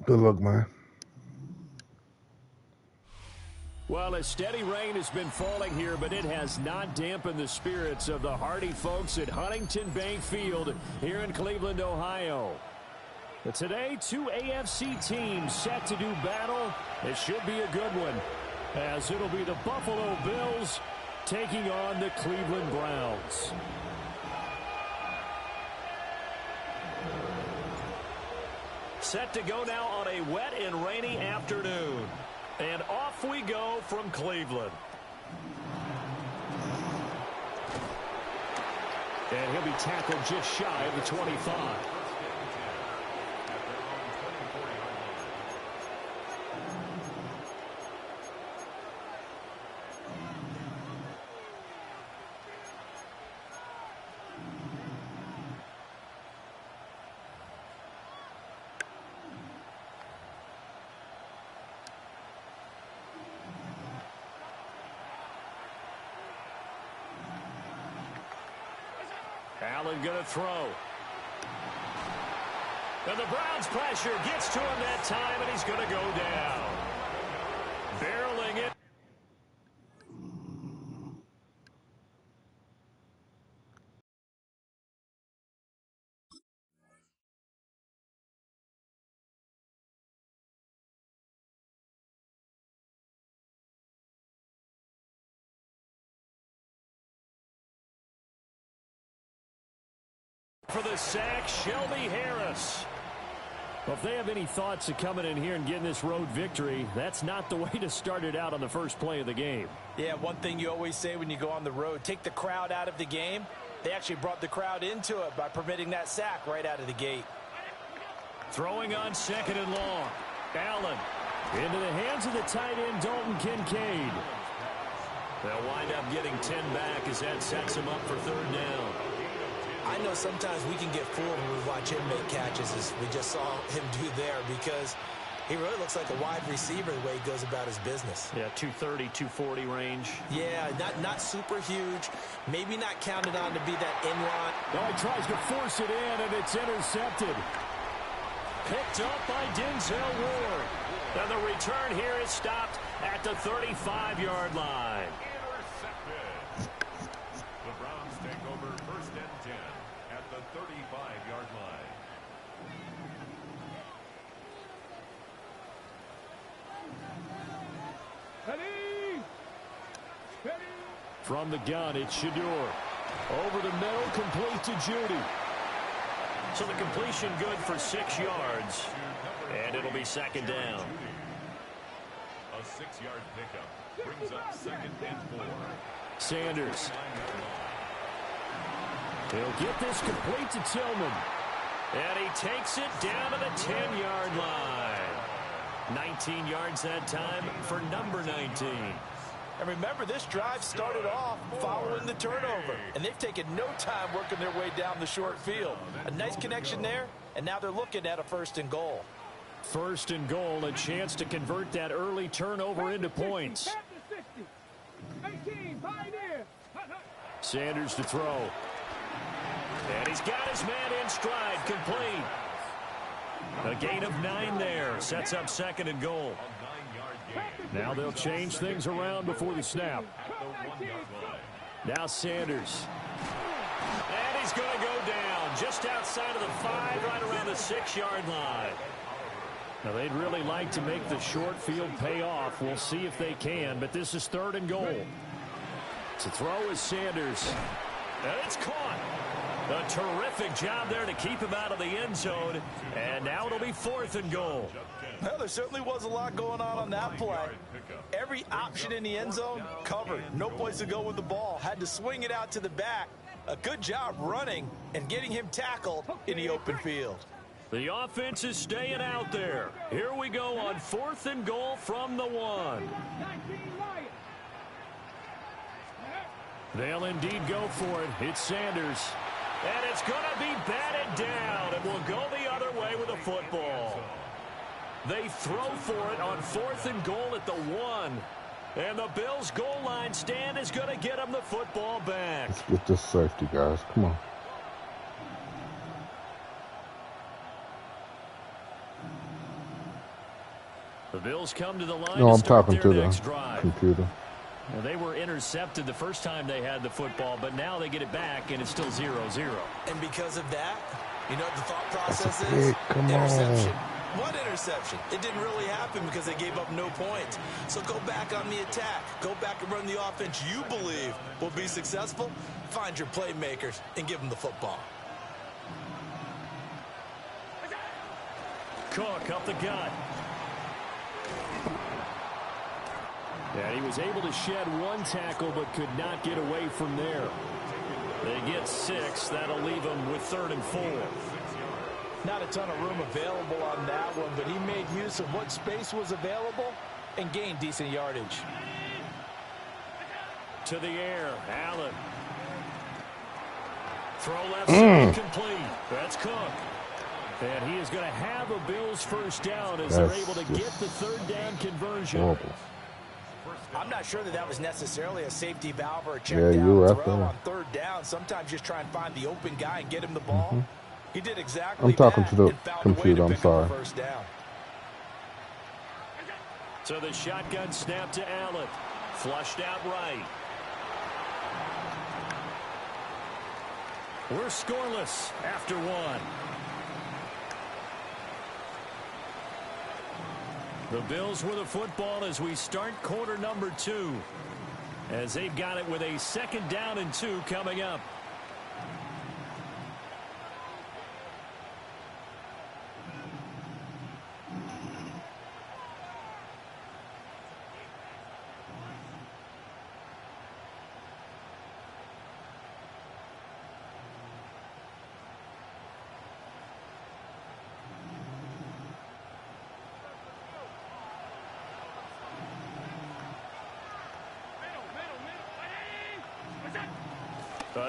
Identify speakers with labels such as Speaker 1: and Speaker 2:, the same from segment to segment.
Speaker 1: Good luck, man.
Speaker 2: Well, a steady rain has been falling here, but it has not dampened the spirits of the hardy folks at Huntington Bank Field here in Cleveland, Ohio. But today, two AFC teams set to do battle. It should be a good one, as it'll be the Buffalo Bills taking on the Cleveland Browns. Set to go now on a wet and rainy afternoon. And off we go from Cleveland. And he'll be tackled just shy of the 25. Allen going to throw. And the Browns pressure gets to him that time, and he's going to go down. Barreling it. For the sack, Shelby Harris. Well, if they have any thoughts of coming in here and getting this road victory, that's not the way to start it out on the first play of the game.
Speaker 3: Yeah, one thing you always say when you go on the road, take the crowd out of the game. They actually brought the crowd into it by permitting that sack right out of the gate.
Speaker 2: Throwing on second and long. Allen into the hands of the tight end, Dalton Kincaid. They'll wind up getting 10 back as that sets him up for third down.
Speaker 3: I know sometimes we can get fooled when we watch him make catches, as we just saw him do there, because he really looks like a wide receiver the way he goes about his business.
Speaker 2: Yeah, 230, 240 range.
Speaker 3: Yeah, not super huge. Maybe not counted on to be that in-line.
Speaker 2: Oh, he tries to force it in, and it's intercepted. Picked up by Denzel Ward. And the return here is stopped at the 35-yard line.
Speaker 4: The Browns take over first and 10 at the 35-yard line.
Speaker 2: From the gun, it's Shador. Over the middle, complete to Judy. So the completion good for 6 yards. And it'll be second down.
Speaker 4: A 6-yard pickup brings up second and 4.
Speaker 2: Sanders. He'll get this complete to Tillman. And he takes it down to the 10-yard line. 19 yards that time for number 19.
Speaker 3: And remember, this drive started off following the turnover. And they've taken no time working their way down the short field. A nice connection there, and now they're looking at a first and goal.
Speaker 2: First and goal, a chance to convert that early turnover into points. Sanders to throw. And he's got his man in stride, complete. A gain of 9 there, sets up second and goal. Now they'll change things around before the snap. Now Sanders. And he's going to go down just outside of the 5, right around the 6-yard line. Now they'd really like to make the short field pay off. We'll see if they can, but this is third and goal. To throw is Sanders. And it's caught. A terrific job there to keep him out of the end zone. And now it'll be fourth and goal.
Speaker 3: Well, there certainly was a lot going on that play. Every option in the end zone covered. No place to go with the ball. Had to swing it out to the back. A good job running and getting him tackled in the open field.
Speaker 2: The offense is staying out there. Here we go on fourth and goal from the 1. They'll indeed go for it. It's Sanders. And it's going to be batted down, and will go the other way with the football. They throw for it on fourth and goal at the 1. And the Bills' goal line stand is going to get them the football back.
Speaker 1: Let's get this safety, guys. Come on.
Speaker 2: Bills come to the line.
Speaker 1: No,
Speaker 2: to
Speaker 1: I'm
Speaker 2: start
Speaker 1: talking
Speaker 2: their
Speaker 1: to
Speaker 2: next
Speaker 1: the
Speaker 2: drive.
Speaker 1: computer.
Speaker 2: Well, they were intercepted the first time they had the football, but now they get it back, and it's still 0-0.
Speaker 3: And because of that, you know what the thought process
Speaker 1: That's a
Speaker 3: is?
Speaker 1: pick. Come
Speaker 3: Interception.
Speaker 1: on.
Speaker 3: What interception? It didn't really happen because they gave up no points. So go back on the attack. Go back and run the offense you believe will be successful. Find your playmakers and give them the football.
Speaker 2: Cook up the gut. And he was able to shed one tackle but could not get away from there. They get 6. That'll leave them with 3rd and 4.
Speaker 3: Not a ton of room available on that one, but he made use of what space was available and gained decent yardage.
Speaker 2: To the air, Allen. Throw left side complete. That's Cook. And he is going to have a Bills first down as they're able to get the 3rd down conversion.
Speaker 1: Horrible.
Speaker 3: I'm not sure that was necessarily a safety valve or a check
Speaker 1: Yeah,
Speaker 3: down
Speaker 1: you were
Speaker 3: throw
Speaker 1: up there.
Speaker 3: on 3rd down. Sometimes just try and find the open guy and get him the ball. He did exactly
Speaker 1: I'm talking
Speaker 3: that
Speaker 1: to the
Speaker 3: and found a way
Speaker 1: computer.
Speaker 3: to
Speaker 1: I'm
Speaker 3: pick up
Speaker 1: sorry.
Speaker 3: the first down.
Speaker 2: So the shotgun snap to Allen. Flushed out right. We're scoreless after 1. The Bills with the football as we start quarter number 2. As they've got it with a 2nd down and 2 coming up.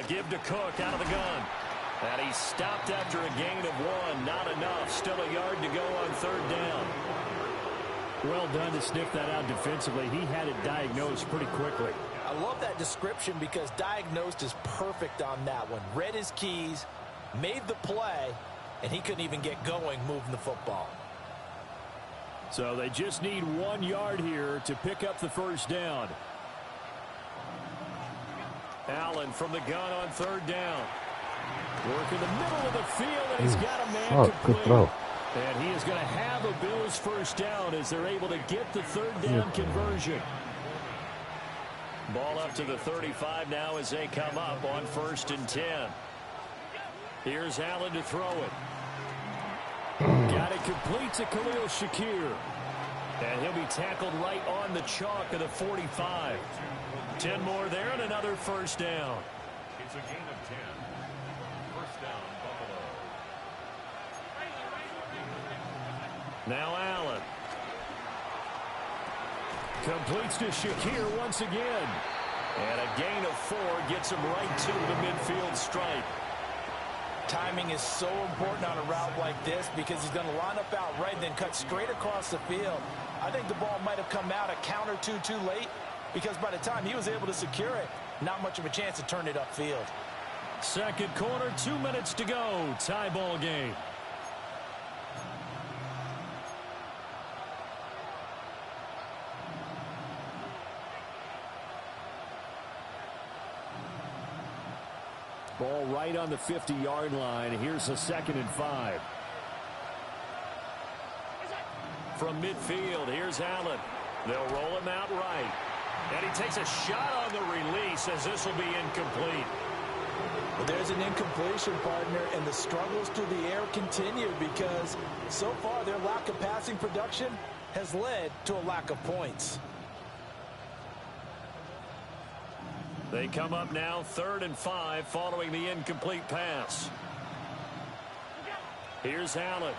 Speaker 2: Give to Cook out of the gun. And he stopped after a gain of 1. Not enough. Still a yard to go on 3rd down. Well done to sniff that out defensively. He had it diagnosed pretty quickly.
Speaker 3: I love that description because diagnosed is perfect on that one. Read his keys, made the play, and he couldn't even get going moving the football.
Speaker 2: So they just need 1 yard here to pick up the first down. Allen from the gun on 3rd down. Work in the middle of the field, and he's got a man complete.
Speaker 1: Good throw.
Speaker 2: And he is going to have a Bills first down as they're able to get the 3rd down conversion. Ball up to the 35 now as they come up on 1st and 10. Here's Allen to throw it. Got it complete to Khalil Shakir. And he'll be tackled right on the chalk of the 45. 10 more there and another first down.
Speaker 4: It's a gain of 10. First down, Buffalo.
Speaker 2: Now Allen. Completes to Shakir once again. And a gain of 4 gets him right to the midfield stripe.
Speaker 3: Timing is so important on a route like this because he's going to line up out right and then cut straight across the field. I think the ball might have come out a count or two too late because by the time he was able to secure it, not much of a chance to turn it upfield.
Speaker 2: Second quarter, 2 minutes to go. Tie ball game. Ball right on the 50-yard line. Here's a 2nd and 5. From midfield, here's Allen. They'll roll him out right. And he takes a shot on the release as this will be incomplete.
Speaker 3: Well, there's an incompletion, partner, and the struggles through the air continue because so far their lack of passing production has led to a lack of points.
Speaker 2: They come up now 3rd and 5 following the incomplete pass. Here's Allen.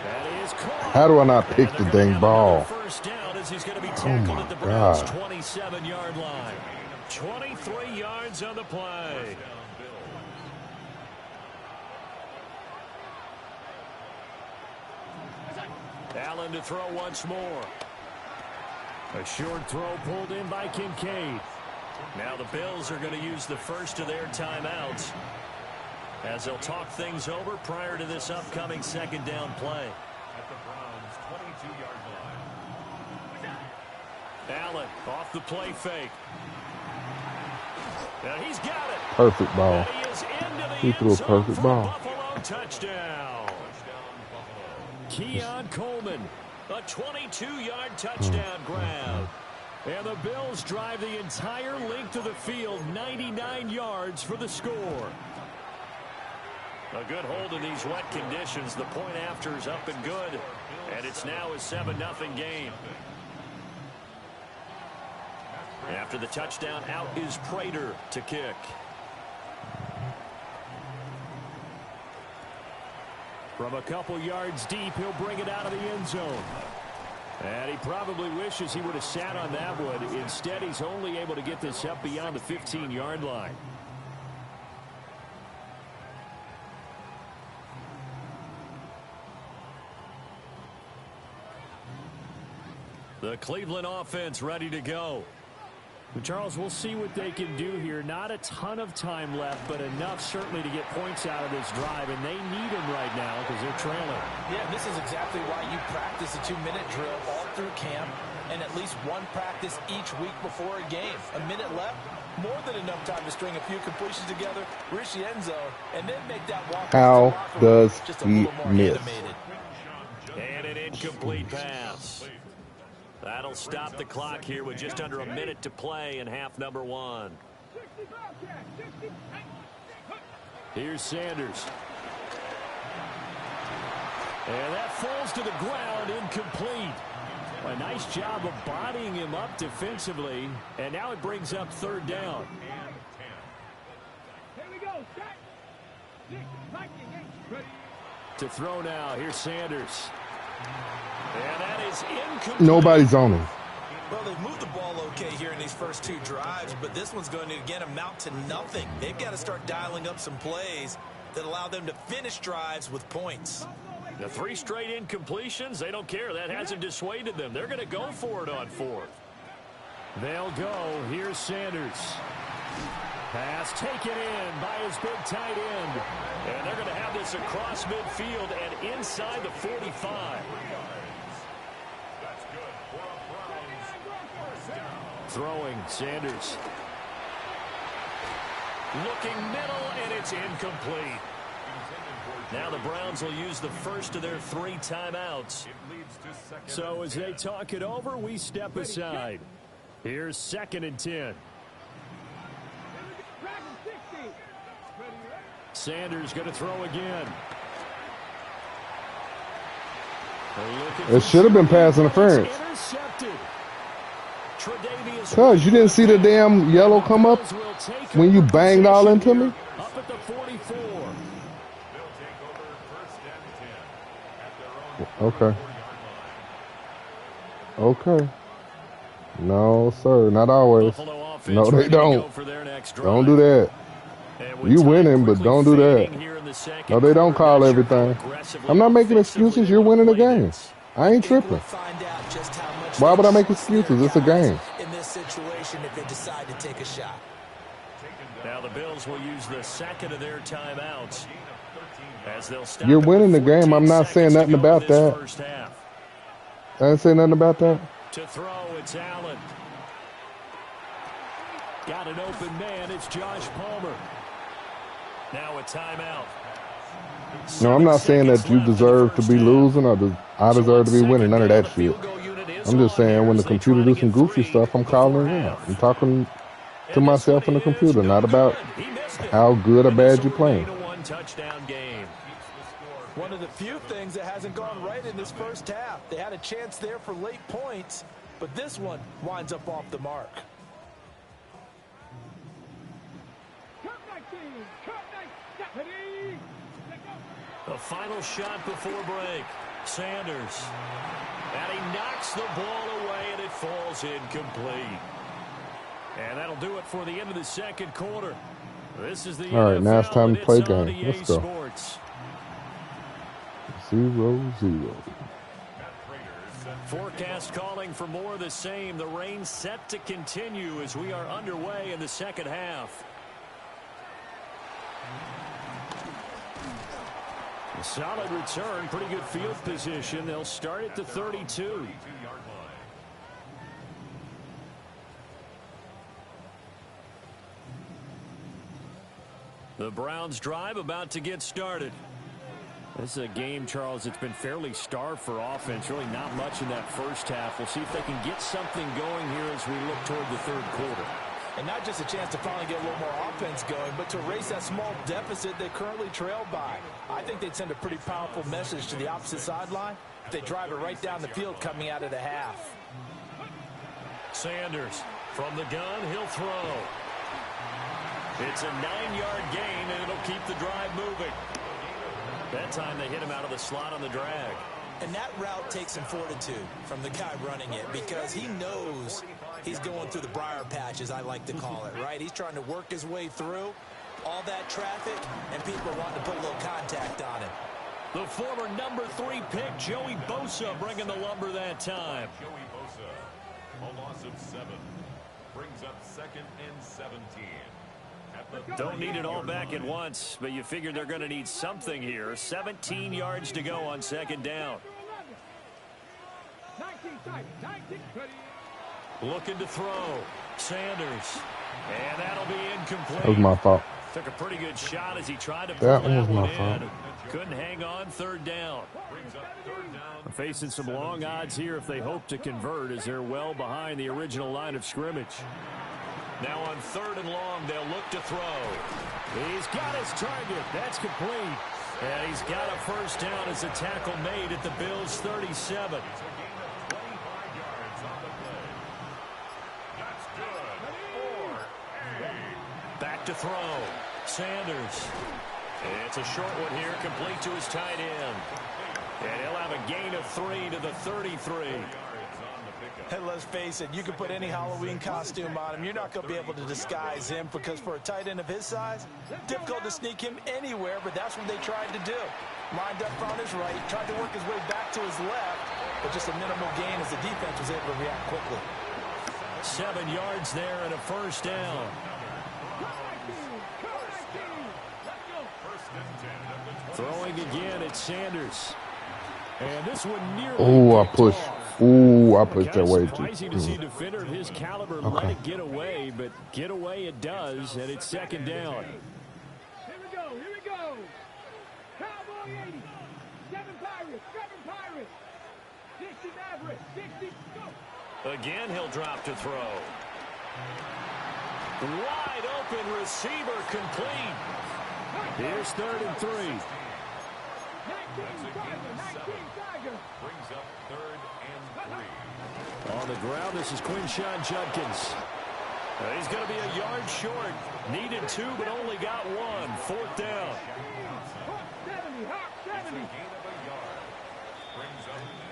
Speaker 2: That is caught.
Speaker 1: How do I not pick the dang ball?
Speaker 2: First down as he's going to be tackled at the Browns' 27-yard line. 23 yards on the play. Allen to throw once more. A short throw pulled in by Kincaid. Now the Bills are going to use the first of their timeouts. as they'll talk things over prior to this upcoming second down play.
Speaker 4: At the Browns' 22-yard line.
Speaker 2: Allen off the play fake. Now he's got it.
Speaker 1: Perfect ball.
Speaker 2: And he is into the
Speaker 1: He threw a
Speaker 2: end zone
Speaker 1: perfect
Speaker 2: for
Speaker 1: ball.
Speaker 2: Buffalo touchdown. Keon Coleman, a 22-yard touchdown grab. And the Bills drive the entire length of the field, 99 yards for the score. A good hold in these wet conditions. The point after is up and good. And it's now a 7-0 game. After the touchdown, out is Prater to kick. From a couple yards deep, he'll bring it out of the end zone. And he probably wishes he would have sat on that one. Instead, he's only able to get this up beyond the 15-yard line. The Cleveland offense ready to go. Charles, we'll see what they can do here. Not a ton of time left, but enough certainly to get points out of this drive, and they need them right now because they're trailing.
Speaker 3: Yeah, this is exactly why you practice a 2-minute drill all through camp and at least one practice each week before a game. A minute left, more than enough time to string a few completions together, reach the end zone, and then make that walk.
Speaker 1: How does
Speaker 3: just a
Speaker 1: he
Speaker 3: little more
Speaker 1: miss?
Speaker 3: animated.
Speaker 2: And an incomplete pass. That'll stop the clock here with just under a minute to play in half number one. Here's Sanders. And that falls to the ground, incomplete. A nice job of bodying him up defensively. And now it brings up third down. To throw now, here's Sanders. And that is incomplete.
Speaker 1: Nobody's on him.
Speaker 3: Well, they've moved the ball okay here in these first two drives, but this one's going to, again, amount to nothing. They've got to start dialing up some plays that allow them to finish drives with points.
Speaker 2: The 3 straight incompletions, they don't care. That hasn't dissuaded them. They're going to go for it on fourth. They'll go. Here's Sanders. Pass taken in by his big tight end. And they're going to have this across midfield and inside the 45. Throwing, Sanders. Looking middle, and it's incomplete. Now the Browns will use the first of their 3 timeouts. So as they talk it over, we step aside. Here's 2nd and 10. Sanders going to throw again.
Speaker 1: It should have been pass interference. Cuz you didn't see the damn yellow come up when you banged all into me?
Speaker 2: Up at the 44.
Speaker 1: Okay. Okay. No, sir. Not always. No, they don't. Don't do that. You winning, but don't do that. No, they don't call everything. I'm not making excuses. You're winning the game. I ain't tripping. Why would I make excuses? It's a game.
Speaker 3: In this situation, if they decide to take a shot.
Speaker 2: Now the Bills will use the 2nd of their timeouts. As they'll stop.
Speaker 1: You're winning the game. I'm not saying nothing about that. I didn't say nothing about that.
Speaker 2: To throw, it's Allen. Got an open man. It's Josh Palmer. Now a timeout.
Speaker 1: No, I'm not saying that you deserve to be losing or I deserve to be winning. None of that shit. I'm just saying when the computer do some goofy stuff, I'm calling it out. I'm talking to myself in the computer, not about how good or bad you're playing.
Speaker 3: One of the few things that hasn't gone right in this first half. They had a chance there for late points, but this one winds up off the mark.
Speaker 2: The final shot before break. Sanders. And he knocks the ball away, and it falls incomplete. And that'll do it for the end of the second quarter. This is the
Speaker 1: all right, now it's time to play
Speaker 2: game.
Speaker 1: game. Let's go.
Speaker 2: Sports.
Speaker 1: 0-0.
Speaker 2: Forecast calling for more of the same. The rain set to continue as we are underway in the second half. Solid return, pretty good field position. They'll start at the 32. The Browns drive about to get started. This is a game, Charles, it's been fairly starved for offense. Really not much in that first half. We'll see if they can get something going here as we look toward the third quarter.
Speaker 3: And not just a chance to finally get a little more offense going, but to erase that small deficit they currently trail by. I think they'd send a pretty powerful message to the opposite sideline if they drive it right down the field coming out of the half.
Speaker 2: Sanders from the gun, he'll throw. It's a 9-yard gain, and it'll keep the drive moving. That time they hit him out of the slot on the drag.
Speaker 3: And that route takes some fortitude from the guy running it because he knows he's going through the briar patch, as I like to call it, right? He's trying to work his way through all that traffic, and people want to put a little contact on him.
Speaker 2: The former number 3 pick, Joey Bosa, bringing the lumber that time.
Speaker 4: Joey Bosa, a loss of 7, brings up 2nd and 17.
Speaker 2: Don't need it all back at once, but you figure they're going to need something here. 17 yards to go on 2nd down. Looking to throw. Sanders. And that'll be incomplete.
Speaker 1: That was my fault.
Speaker 2: Took a pretty good shot as he tried to pull that one in. Couldn't hang on 3rd down. Facing some long odds here if they hope to convert, as they're well behind the original line of scrimmage. Now on 3rd and long, they'll look to throw. He's got his target. That's complete. And he's got a first down as a tackle made at the Bills' 37. Back to throw. Sanders. It's a short one here, complete to his tight end. And he'll have a gain of 3 to the 33.
Speaker 3: And let's face it, you can put any Halloween costume on him. You're not going to be able to disguise him because for a tight end of his size, difficult to sneak him anywhere, but that's what they tried to do. Lined up on his right, tried to work his way back to his left, but just a minimal gain as the defense was able to react quickly.
Speaker 2: 7 yards there and a first down. Throwing again, it's Sanders. And this one nearly.
Speaker 1: Oh, I pushed. Ooh, I pushed that way too.
Speaker 2: Surprising to see a defender of his caliber let it get away, but get away it does, and it's 2nd down.
Speaker 5: Here we go. Cowboy 80. 7 Pirates. 60 Mavericks. 60, go.
Speaker 2: Again, he'll drop to throw. Wide open receiver complete. Here's 3rd and 3.
Speaker 5: 19 Tiger.
Speaker 4: Brings up 3rd and 3.
Speaker 2: On the ground, this is Quinshon Judkins. He's going to be a yard short. Needed 2, but only got 1. 4th down.
Speaker 5: 70.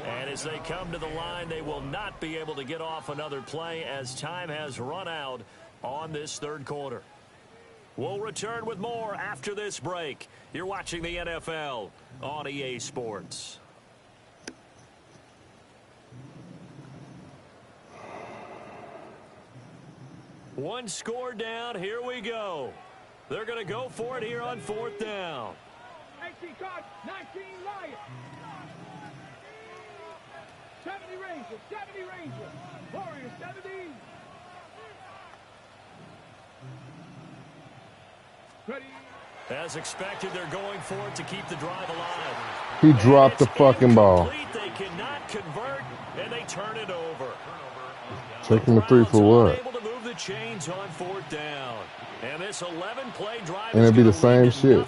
Speaker 2: And as they come to the line, they will not be able to get off another play as time has run out on this 3rd quarter. We'll return with more after this break. You're watching the NFL on EA Sports. One score down. Here we go. They're going to go for it here on 4th down.
Speaker 5: 18 Card, 19 Lions. 70 Rangers. Warriors, 70. Ready.
Speaker 2: As expected, they're going for it to keep the drive alive.
Speaker 1: He dropped the fucking ball.
Speaker 2: They cannot convert, and they turn it over.
Speaker 1: Taking the 3 for what?
Speaker 2: Able to move the chains on 4th down. And this 11-play drive
Speaker 1: And it'd be the same shit.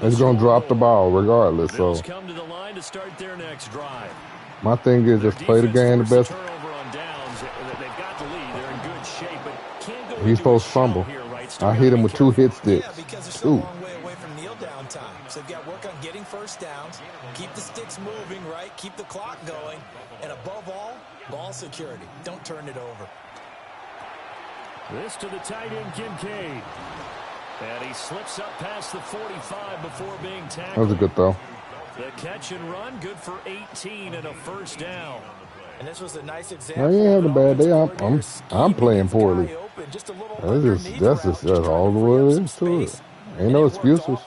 Speaker 1: It's gonna drop the ball regardless. So
Speaker 2: come to the line to start their next drive.
Speaker 1: my thing is just play the game the best.
Speaker 2: Turnover on downs. They've got the lead. They're in good shape, but can't go.
Speaker 1: He's supposed to fumble. I hit him with 2 hit sticks.
Speaker 3: Yeah, because they're still a long way away from kneel down time. So they've got to work on getting first downs, keep the sticks moving, right? Keep the clock going, and above all, ball security. Don't turn it over.
Speaker 2: This to the tight end, Kincaid. And he slips up past the 45 before being tackled.
Speaker 1: That was a good throw.
Speaker 2: The catch and run, good for 18 and a first down.
Speaker 3: And this was a nice example.
Speaker 1: I ain't having a bad day. I'm playing poorly. That's all the way it is to it. Ain't no excuses.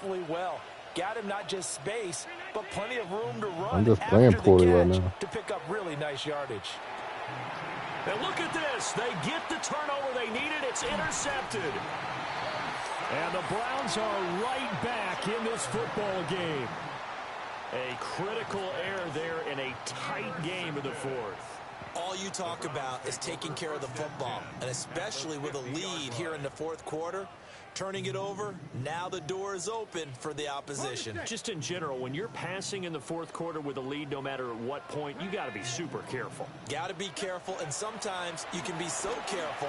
Speaker 3: Got him not just space, but plenty of room to run.
Speaker 1: I'm just playing poorly right now.
Speaker 3: To pick up really nice yardage.
Speaker 2: And look at this. They get the turnover they needed. It's intercepted. And the Browns are right back in this football game. A critical error there in a tight game in the fourth.
Speaker 3: All you talk about is taking care of the football, and especially with a lead here in the fourth quarter. Turning it over, now the door is open for the opposition.
Speaker 2: Just in general, when you're passing in the fourth quarter with a lead, no matter at what point, you got to be super careful.
Speaker 3: Got to be careful, and sometimes you can be so careful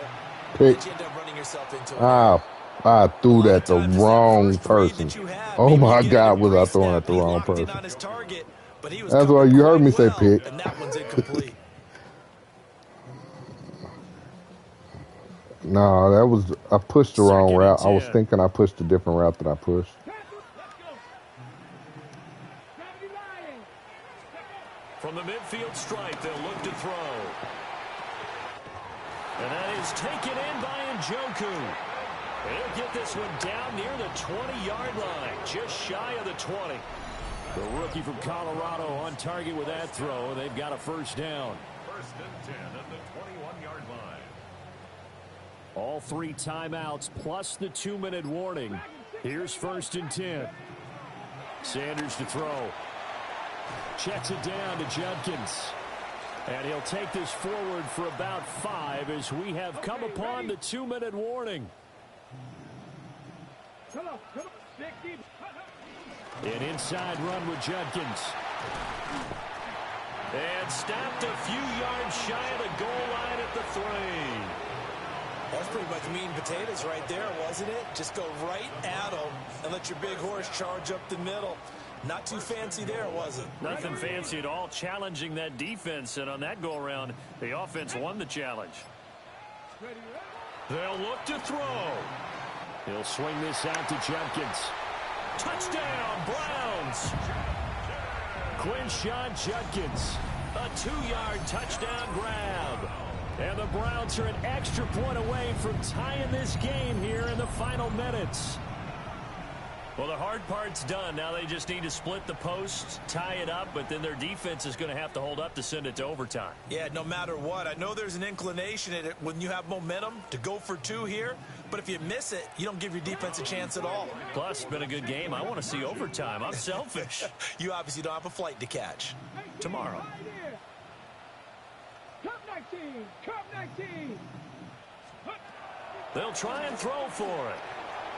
Speaker 1: Pick.
Speaker 3: that you end up running yourself into
Speaker 1: Ah, I threw that the wrong person. Oh my God, was I throwing at the wrong person? That's why you heard me say pick.
Speaker 3: And that one's incomplete.
Speaker 1: No, that was, I pushed the wrong route. I was thinking I pushed a different route that I pushed.
Speaker 2: From the midfield stripe, they'll look to throw. And that is taken in by Njoku. They'll get this one down near the 20-yard line, just shy of the 20. The rookie from Colorado on target with that throw. They've got a first down.
Speaker 4: First and 10 at the 21-yard line.
Speaker 2: All three timeouts plus the 2-minute warning. Here's first and 10. Sanders to throw. Checks it down to Judkins. And he'll take this forward for about 5 as we have come upon the 2-minute warning. An inside run with Judkins. And stopped a few yards shy of the goal line at the 3.
Speaker 3: That's pretty much meat and potatoes right there, wasn't it? Just go right at them and let your big horse charge up the middle. Not too fancy there, was it?
Speaker 2: Nothing fancy at all, challenging that defense. And on that go-around, the offense won the challenge. They'll look to throw. He'll swing this out to Judkins. Touchdown, Browns! Quinshon Judkins, a 2-yard touchdown grab. And the Browns are an extra point away from tying this game here in the final minutes. Well, the hard part's done. Now they just need to split the posts, tie it up, but then their defense is going to have to hold up to send it to overtime.
Speaker 3: Yeah, no matter what. I know there's an inclination in it when you have momentum to go for 2 here, but if you miss it, you don't give your defense a chance at all.
Speaker 2: Plus, it's been a good game. I want to see overtime. I'm selfish.
Speaker 3: You obviously don't have a flight to catch.
Speaker 2: Tomorrow.
Speaker 5: Cup 19.
Speaker 2: They'll try and throw for it.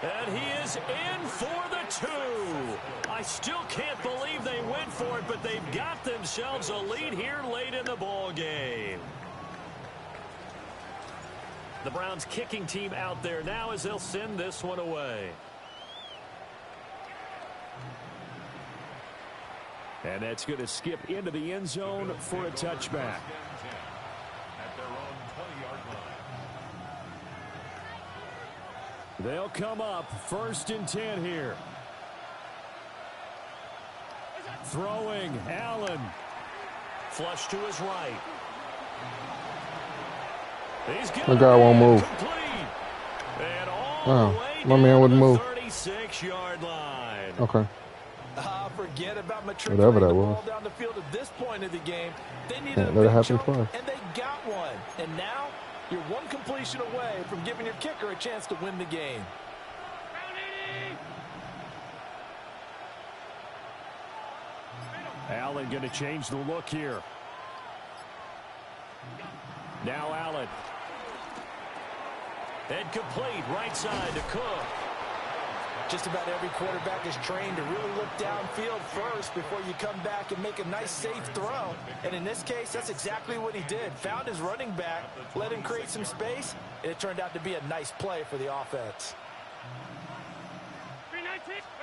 Speaker 2: And he is in for the 2. I still can't believe they went for it, but they've got themselves a lead here late in the ball game. The Browns kicking team out there now as they'll send this one away. And that's going to skip into the end zone for a touchback. They'll come up first and 10 here. Throwing, Allen. Flush to his right.
Speaker 1: My guy won't move.
Speaker 2: And all the way
Speaker 1: my man wouldn't move.
Speaker 2: 36-yard line.
Speaker 1: Okay.
Speaker 3: Forget about
Speaker 1: whatever that was.
Speaker 3: Down the field at this point of the game. They needed
Speaker 1: Can't let it happen twice.
Speaker 3: And they got one. And now you're one completion away from giving your kicker a chance to win the game.
Speaker 2: Allen going to change the look here. Now Allen. And complete right side to Cook.
Speaker 3: Just about every quarterback is trained to really look downfield first before you come back and make a nice, safe throw. And in this case, that's exactly what he did. Found his running back, let him create some space, and it turned out to be a nice play for the offense.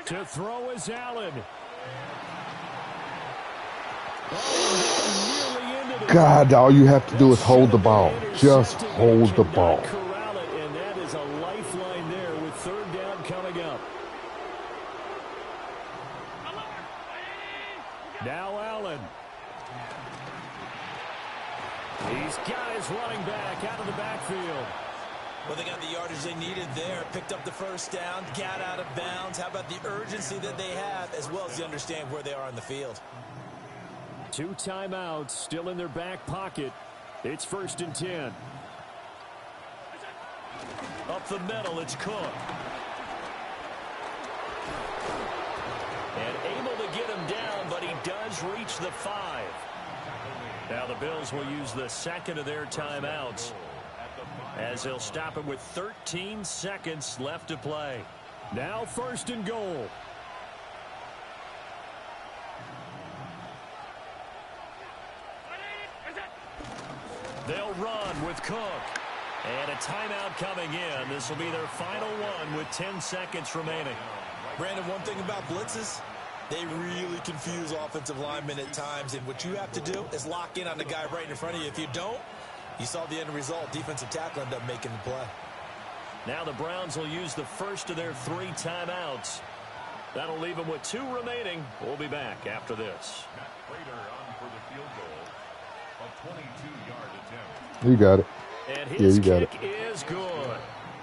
Speaker 2: To throw is Allen.
Speaker 1: God, all you have to do is hold the ball. Just hold the ball.
Speaker 2: And that is a lifeline there with third down coming up. Now Allen. He's got his running back out of the backfield.
Speaker 3: Well, they got the yardage they needed there, picked up the first down, got out of bounds. How about the urgency that they have, as well as they understand where they are on the field?
Speaker 2: 2 timeouts still in their back pocket. It's 1st and 10. Up the middle, it's Cook. And able to get him down, but he does reach the 5. Now the Bills will use the second of their timeouts, as they'll stop it with 13 seconds left to play. Now 1st and goal. They'll run with Cook. And a timeout coming in. This will be their final one with 10 seconds remaining.
Speaker 3: Brandon, one thing about blitzes, they really confuse offensive linemen at times. And what you have to do is lock in on the guy right in front of you. If you don't, you saw the end result. Defensive tackle ended up making the play.
Speaker 2: Now the Browns will use the first of their 3 timeouts. That'll leave them with 2 remaining. We'll be back after this.
Speaker 4: Prater on for the field goal. A 22-yard attempt.
Speaker 1: You got it.
Speaker 2: And his
Speaker 1: got
Speaker 2: kick is good.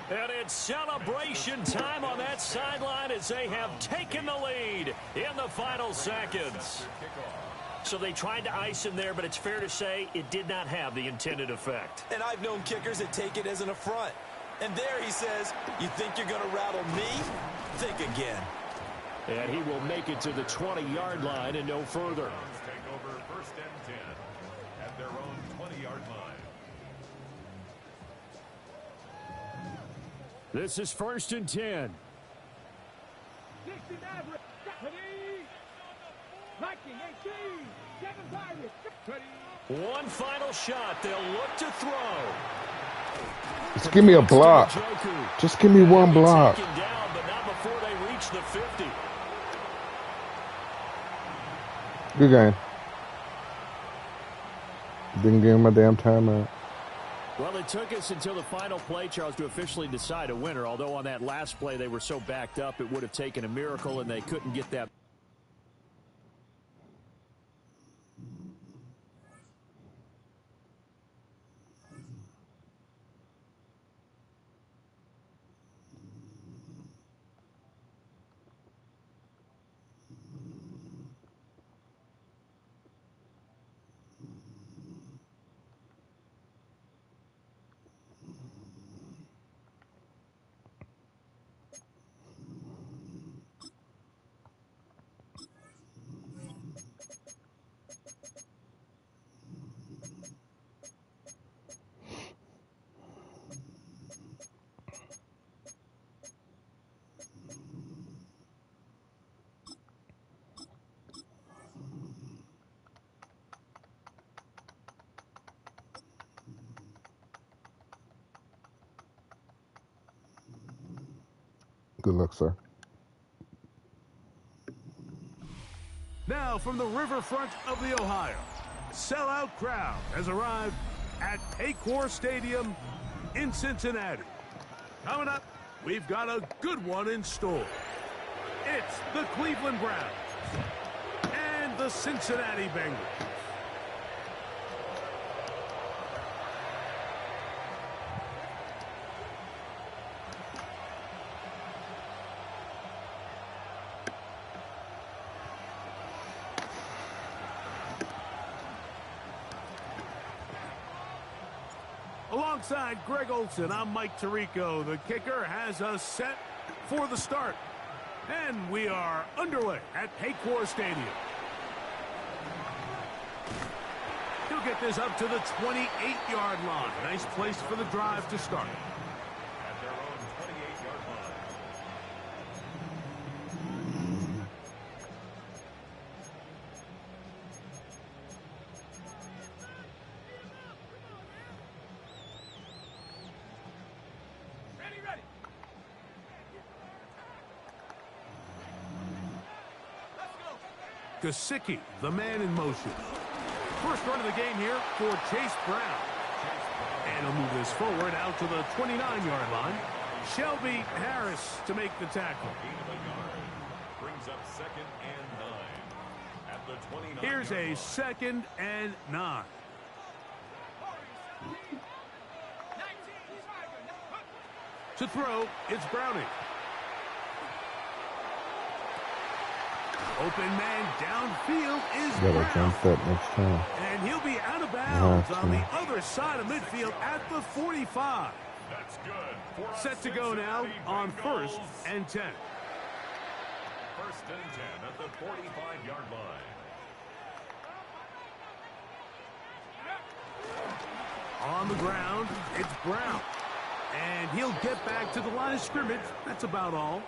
Speaker 2: And it's celebration time on that sideline as they have taken the lead in the final seconds. So they tried to ice him there, but it's fair to say it did not have the intended effect.
Speaker 3: And I've known kickers that take it as an affront. And there he says, you think you're going to rattle me? Think again.
Speaker 2: And he will make it to the 20-yard line and no further.
Speaker 4: Take over 1st and 10 at their own 20-yard line.
Speaker 2: This is 1st and 10.
Speaker 5: 60 average. 19, 18, 7
Speaker 2: One final shot. They'll look to throw.
Speaker 1: Just give me a block. Just give me one block.
Speaker 2: Taken down, but not before they reach the 50.
Speaker 1: Good game. Didn't give him a damn timeout.
Speaker 2: Well, it took us until the final play, Charles, to officially decide a winner. Although on that last play they were so backed up, it would have taken a miracle, and they couldn't get that.
Speaker 1: Good luck, sir.
Speaker 6: Now from the riverfront of the Ohio, sellout crowd has arrived at Paycor Stadium in Cincinnati. Coming up, we've got a good one in store. It's the Cleveland Browns and the Cincinnati Bengals. Alongside Greg Olson, I'm Mike Tirico. The kicker has us set for the start. And we are underway at Paycor Stadium. He'll get this up to the 28-yard line. Nice place for the drive to start.
Speaker 4: At their own 28-yard line.
Speaker 6: Gesicki, the man in motion. First run of the game here for Chase Brown. And he'll move this forward out to the 29-yard line. Shelby Harris to make the tackle.
Speaker 4: Brings up 2nd and 9 at the 29.
Speaker 6: Here's a 2nd and 9. To throw, it's Browning. Open man downfield is
Speaker 1: Gotta jump that next time.
Speaker 6: and he'll be out of bounds on the other side of midfield at the 45.
Speaker 4: That's good.
Speaker 6: Set to go now on 1st and 10.
Speaker 4: 1st and 10 at the 45-yard line.
Speaker 6: On the ground, it's Brown. And he'll get back to the line of scrimmage. That's about all.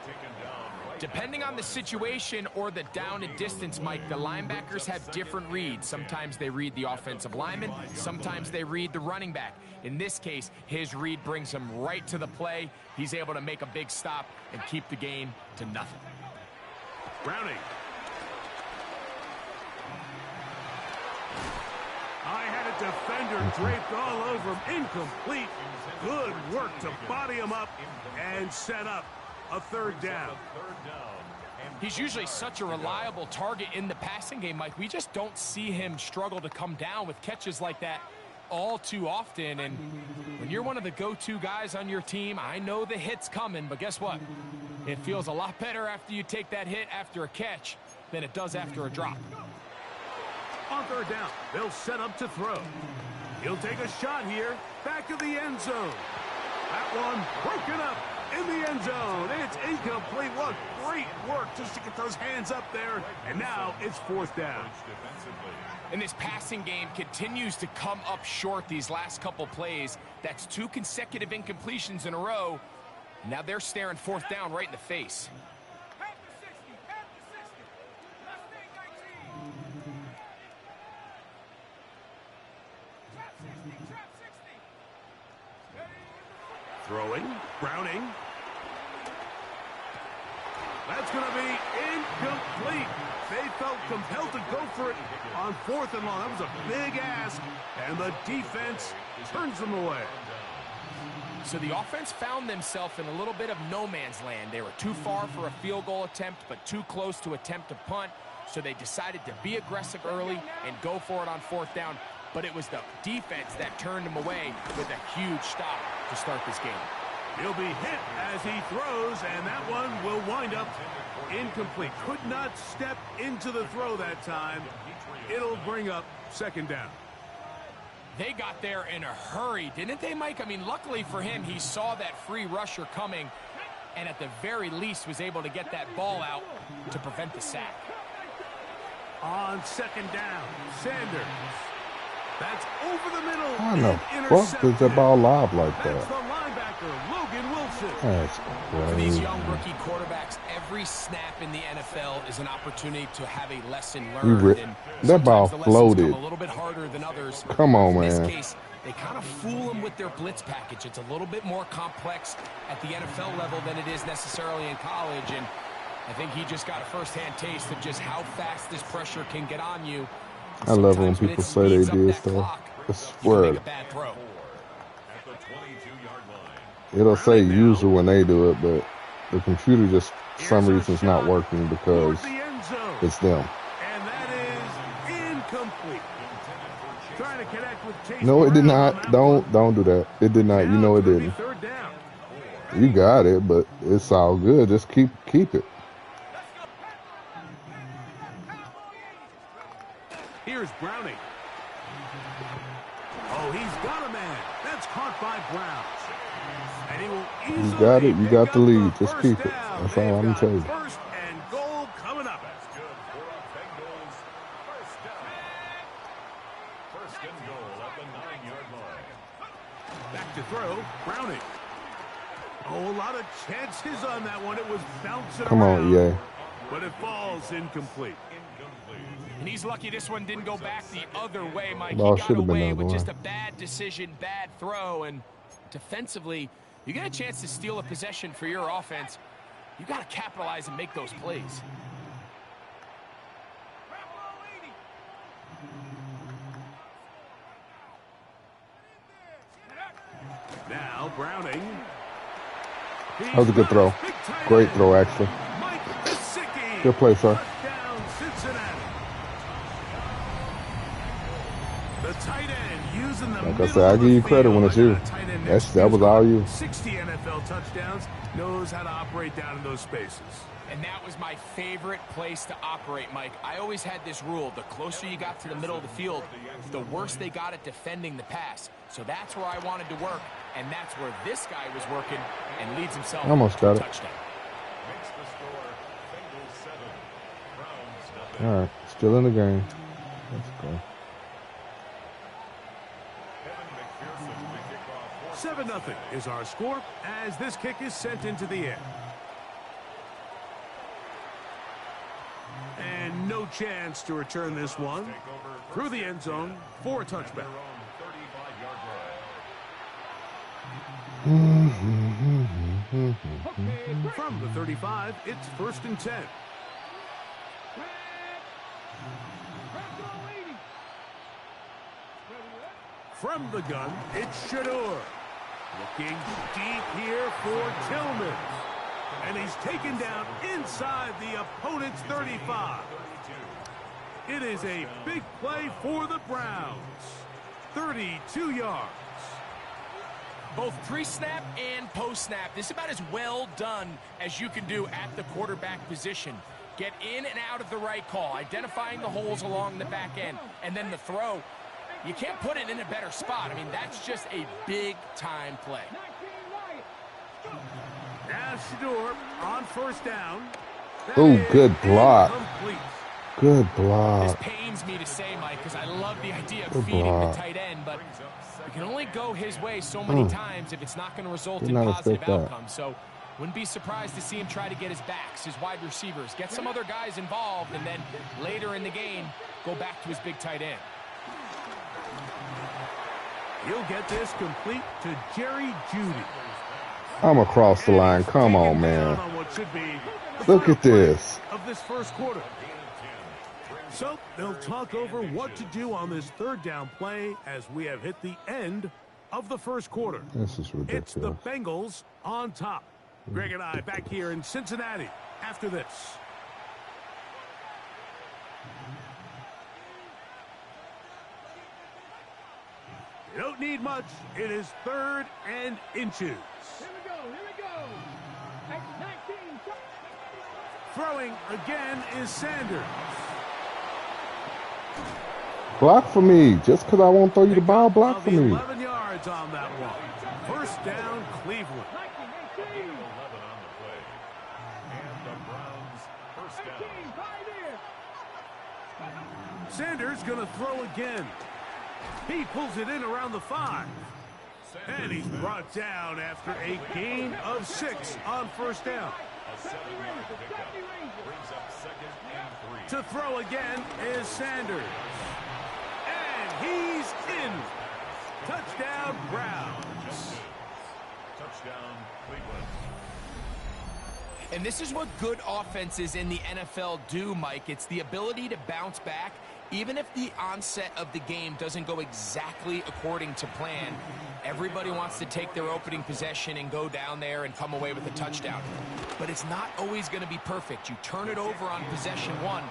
Speaker 7: Depending on the situation or the down and distance, Mike, the linebackers have different reads. Sometimes they read the offensive lineman. Sometimes they read the running back. In this case, his read brings him right to the play. He's able to make a big stop and keep the gain to nothing.
Speaker 6: Browning. I had a defender draped all over him. Incomplete. Good work to body him up and set up a 3rd down.
Speaker 7: He's usually such a reliable target in the passing game, Mike. We just don't see him struggle to come down with catches like that all too often. And when you're one of the go-to guys on your team, I know the hit's coming, but guess what? It feels a lot better after you take that hit after a catch than it does after a drop.
Speaker 6: On 3rd down, they'll set up to throw. He'll take a shot here, back of the end zone. That one broken up in the end zone. It's incomplete. What great work just to get those hands up there. And now it's 4th down.
Speaker 7: And this passing game continues to come up short these last couple plays. That's 2 consecutive incompletions in a row. Now they're staring 4th down right in the face.
Speaker 6: Throwing, Browning. That's going to be incomplete. They felt compelled to go for it on 4th and long. That was a big ask, and the defense turns them away.
Speaker 7: So the offense found themselves in a little bit of no man's land. They were too far for a field goal attempt, but too close to attempt a punt. So they decided to be aggressive early and go for it on 4th down. But it was the defense that turned him away with a huge stop to start this game.
Speaker 6: He'll be hit as he throws, and that one will wind up incomplete. Could not step into the throw that time. It'll bring up 2nd down.
Speaker 7: They got there in a hurry, didn't they, Mike? I mean, luckily for him, he saw that free rusher coming, and at the very least was able to get that ball out to prevent the sack.
Speaker 6: On 2nd down, Sanders. That's over the middle.
Speaker 1: How in the fuck does that ball lob like
Speaker 6: That's
Speaker 1: that?
Speaker 6: the linebacker, Logan Wilson.
Speaker 1: That's
Speaker 7: For these
Speaker 1: crazy.
Speaker 7: young rookie quarterbacks, every snap in the NFL is an opportunity to have a lesson
Speaker 1: You
Speaker 7: learned.
Speaker 1: re-
Speaker 7: And
Speaker 1: that ball
Speaker 7: sometimes the lessons
Speaker 1: floated.
Speaker 7: come a little bit harder than others.
Speaker 1: Come on,
Speaker 7: In this
Speaker 1: man.
Speaker 7: case, they kind of fool them with their blitz package. It's a little bit more complex at the NFL level than it is necessarily in college. And I think he just got a first-hand taste of just how fast this pressure can get on you.
Speaker 1: I love when
Speaker 7: Sometimes
Speaker 1: people
Speaker 7: it
Speaker 1: say they
Speaker 7: speeds up
Speaker 1: did
Speaker 7: that
Speaker 1: stuff.
Speaker 7: clock,
Speaker 1: I
Speaker 7: you can
Speaker 1: swear.
Speaker 7: make a bad throw.
Speaker 4: At the 22-yard line.
Speaker 1: It'll say user when they do it, but the computer just, for some reason, is not working because
Speaker 6: Toward the end zone.
Speaker 1: it's them.
Speaker 6: And that is incomplete. Trying to connect with Chase
Speaker 1: No, it did
Speaker 6: Brown on
Speaker 1: not.
Speaker 6: that
Speaker 1: Don't do that. It did not.
Speaker 6: one.
Speaker 1: You know it
Speaker 6: Now it's
Speaker 1: didn't.
Speaker 6: gonna be 3rd down.
Speaker 1: You got it, but it's all good. Just keep it.
Speaker 6: Here's Browning. Oh, he's got a man. That's caught by Brown. And he will
Speaker 1: You
Speaker 6: easily
Speaker 1: got it. You
Speaker 6: pick
Speaker 1: got
Speaker 6: up
Speaker 1: the lead.
Speaker 6: the
Speaker 1: Just
Speaker 6: first
Speaker 1: keep it.
Speaker 6: down.
Speaker 1: That's all
Speaker 6: They've
Speaker 1: I'm gonna
Speaker 6: got
Speaker 1: tell you.
Speaker 6: 1st and goal coming up.
Speaker 4: That's good for our Bengals. 1st down. 1st and goal at the 9-yard line.
Speaker 6: Back to throw. Browning. Oh, a lot of chances on that one. It was bouncing
Speaker 1: Come on,
Speaker 6: around,
Speaker 1: EA.
Speaker 6: but it falls incomplete.
Speaker 7: And he's lucky this one didn't go back the other way, Mike.
Speaker 1: Ball
Speaker 7: He got
Speaker 1: should have been
Speaker 7: away
Speaker 1: the other
Speaker 7: with just
Speaker 1: way.
Speaker 7: a bad decision, bad throw, and defensively, you get a chance to steal a possession for your offense. You got to capitalize and make those plays.
Speaker 6: Now Browning.
Speaker 1: That was a good throw. Great throw, actually.
Speaker 6: Mike Gesicki.
Speaker 1: Good play, sir.
Speaker 6: Touchdown, Cincinnati. The tight end using the
Speaker 1: Like I said, I give you credit when it's you.
Speaker 6: Tight end and
Speaker 1: that was all you.
Speaker 6: 60 NFL touchdowns, knows how to operate down in those spaces.
Speaker 7: And that was my favorite place to operate, Mike. I always had this rule. The closer you got to the middle of the field, the worse they got at defending the pass. So that's where I wanted to work, and that's where this guy was working and leads himself
Speaker 1: Almost
Speaker 7: to a
Speaker 1: got it.
Speaker 7: touchdown.
Speaker 4: Makes the score Bengals 7, Browns 0.
Speaker 1: All right, still in the game. Let's go.
Speaker 6: 7-0 is our score as this kick is sent into the air. And no chance to return this one through the end zone for a touchback. From the 35, it's 1st and 10. From the gun, it's Shador. Looking deep here for Tillman. And he's taken down inside the opponent's 35. It is a big play for the Browns. 32 yards.
Speaker 7: Both pre-snap and post-snap. This is about as well done as you can do at the quarterback position. Get in and out of the right call, identifying the holes along the back end, and then the throw. You can't put it in a better spot. I mean, that's just a big-time play.
Speaker 6: Now Shador on 1st down.
Speaker 1: Oh, good block.
Speaker 6: Incomplete.
Speaker 1: Good
Speaker 7: This
Speaker 1: block.
Speaker 7: pains me to say, Mike, because I love the idea of
Speaker 1: Good
Speaker 7: feeding
Speaker 1: block.
Speaker 7: the tight end, but you can only go his way so many times if it's not going to result
Speaker 1: Did
Speaker 7: in
Speaker 1: not
Speaker 7: positive
Speaker 1: expect that.
Speaker 7: outcomes. So wouldn't be surprised to see him try to get his backs, his wide receivers, get some other guys involved, and then later in the game, go back to his big tight end.
Speaker 6: He'll get this complete to Jerry Jeudy.
Speaker 1: I'm across the line. Come on, man.
Speaker 6: On what should be
Speaker 1: Look at this.
Speaker 6: of this 1st quarter. So they'll talk over what to do on this 3rd down play as we have hit the end of the 1st quarter.
Speaker 1: This is
Speaker 6: It's the
Speaker 1: ridiculous.
Speaker 6: Bengals on top. Greg and I back here in Cincinnati after this. You don't need much. It is 3rd and inches.
Speaker 5: Here we go, here we go. At 19.
Speaker 6: Throwing again is Sanders.
Speaker 1: Block for me. Just because I won't throw you the ball, block
Speaker 6: Of
Speaker 1: for me.
Speaker 6: 11 yards on that one. 1st down, Cleveland.
Speaker 4: 11 on the play. And the Browns 1st down.
Speaker 6: Sanders going to throw again. He pulls it in around the 5. And he's brought down after a gain of 6 on 1st down.
Speaker 4: A 7-yard pickup. Brings up 2nd and 3.
Speaker 6: To throw again is Sanders. And he's in. Touchdown, Browns.
Speaker 4: Touchdown, Cleveland.
Speaker 7: And this is what good offenses in the NFL do, Mike. It's the ability to bounce back, even if the onset of the game doesn't go exactly according to plan. Everybody wants to take their opening possession and go down there and come away with a touchdown. But it's not always going to be perfect. You turn it over on possession 1.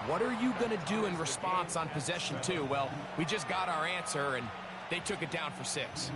Speaker 7: What are you going to do in response on possession 2? Well, we just got our answer, and they took it down for 6.